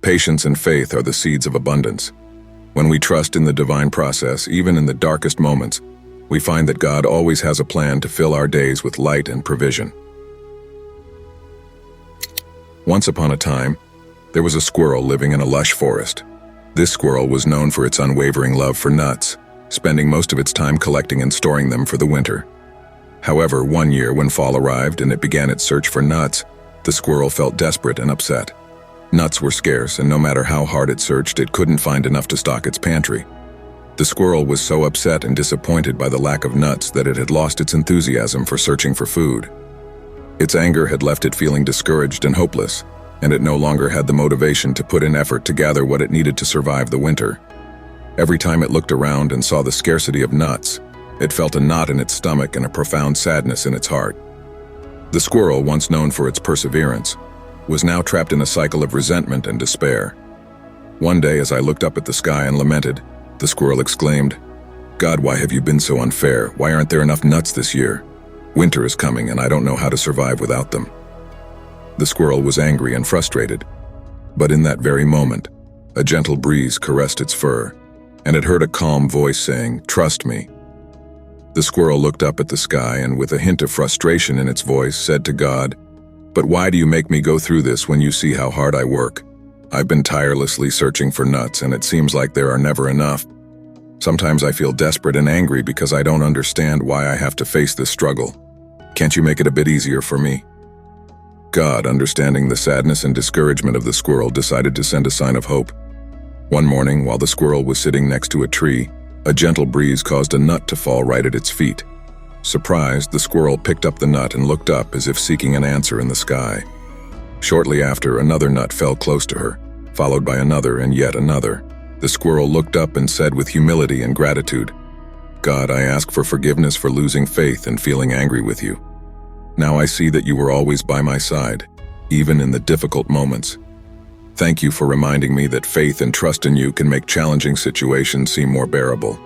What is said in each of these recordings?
Patience and faith are the seeds of abundance. When we trust in the divine process, even in the darkest moments, we find that God always has a plan to fill our days with light and provision. Once upon a time, there was a squirrel living in a lush forest. This squirrel was known for its unwavering love for nuts, spending most of its time collecting and storing them for the winter. However, one year when fall arrived and it began its search for nuts, the squirrel felt desperate and upset. Nuts were scarce, and no matter how hard it searched, it couldn't find enough to stock its pantry. The squirrel was so upset and disappointed by the lack of nuts that it had lost its enthusiasm for searching for food. Its anger had left it feeling discouraged and hopeless, and it no longer had the motivation to put in effort to gather what it needed to survive the winter. Every time it looked around and saw the scarcity of nuts, it felt a knot in its stomach and a profound sadness in its heart. The squirrel, once known for its perseverance, was now trapped in a cycle of resentment and despair. One day, as I looked up at the sky and lamented, the squirrel exclaimed, "God, why have you been so unfair? Why aren't there enough nuts this year? Winter is coming and I don't know how to survive without them." The squirrel was angry and frustrated, but in that very moment, a gentle breeze caressed its fur, and it heard a calm voice saying, "Trust me." The squirrel looked up at the sky and, with a hint of frustration in its voice, said to God, "But why do you make me go through this when you see how hard I work? I've been tirelessly searching for nuts and it seems like there are never enough. Sometimes I feel desperate and angry because I don't understand why I have to face this struggle. Can't you make it a bit easier for me?" God, understanding the sadness and discouragement of the squirrel, decided to send a sign of hope. One morning, while the squirrel was sitting next to a tree, a gentle breeze caused a nut to fall right at its feet. Surprised, the squirrel picked up the nut and looked up as if seeking an answer in the sky. Shortly after, another nut fell close to her, followed by another and yet another. The squirrel looked up and said with humility and gratitude, "God, I ask for forgiveness for losing faith and feeling angry with you. Now I see that you were always by my side, even in the difficult moments. Thank you for reminding me that faith and trust in you can make challenging situations seem more bearable.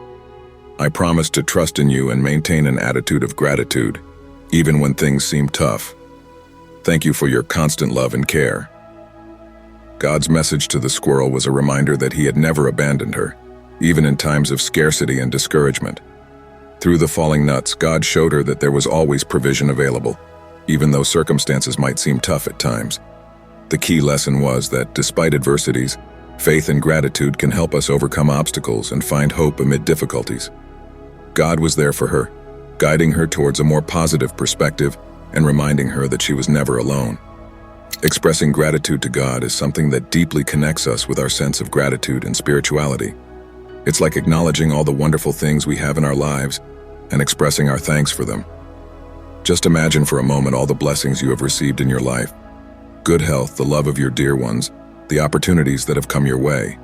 I promise to trust in you and maintain an attitude of gratitude, even when things seem tough. Thank you for your constant love and care." God's message to the squirrel was a reminder that he had never abandoned her, even in times of scarcity and discouragement. Through the falling nuts, God showed her that there was always provision available, even though circumstances might seem tough at times. The key lesson was that, despite adversities, faith and gratitude can help us overcome obstacles and find hope amid difficulties. God was there for her, guiding her towards a more positive perspective and reminding her that she was never alone. Expressing gratitude to God is something that deeply connects us with our sense of gratitude and spirituality. It's like acknowledging all the wonderful things we have in our lives and expressing our thanks for them. Just imagine for a moment all the blessings you have received in your life. Good health, the love of your dear ones, the opportunities that have come your way.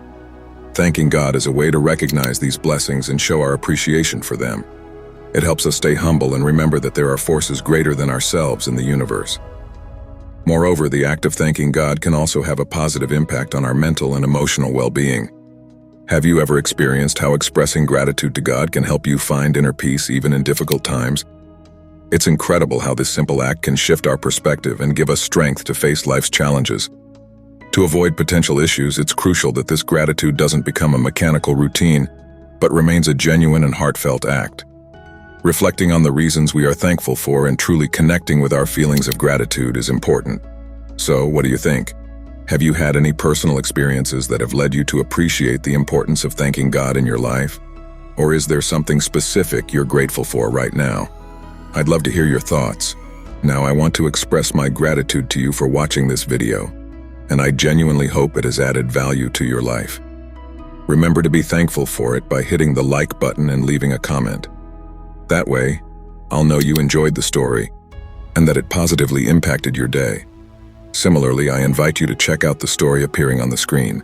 Thanking God is a way to recognize these blessings and show our appreciation for them. It helps us stay humble and remember that there are forces greater than ourselves in the universe. Moreover, the act of thanking God can also have a positive impact on our mental and emotional well-being. Have you ever experienced how expressing gratitude to God can help you find inner peace even in difficult times? It's incredible how this simple act can shift our perspective and give us strength to face life's challenges. To avoid potential issues, it's crucial that this gratitude doesn't become a mechanical routine, but remains a genuine and heartfelt act. Reflecting on the reasons we are thankful for and truly connecting with our feelings of gratitude is important. So, what do you think? Have you had any personal experiences that have led you to appreciate the importance of thanking God in your life? Or is there something specific you're grateful for right now? I'd love to hear your thoughts. Now, I want to express my gratitude to you for watching this video, and I genuinely hope it has added value to your life. Remember to be thankful for it by hitting the like button and leaving a comment. That way, I'll know you enjoyed the story and that it positively impacted your day. Similarly, I invite you to check out the story appearing on the screen.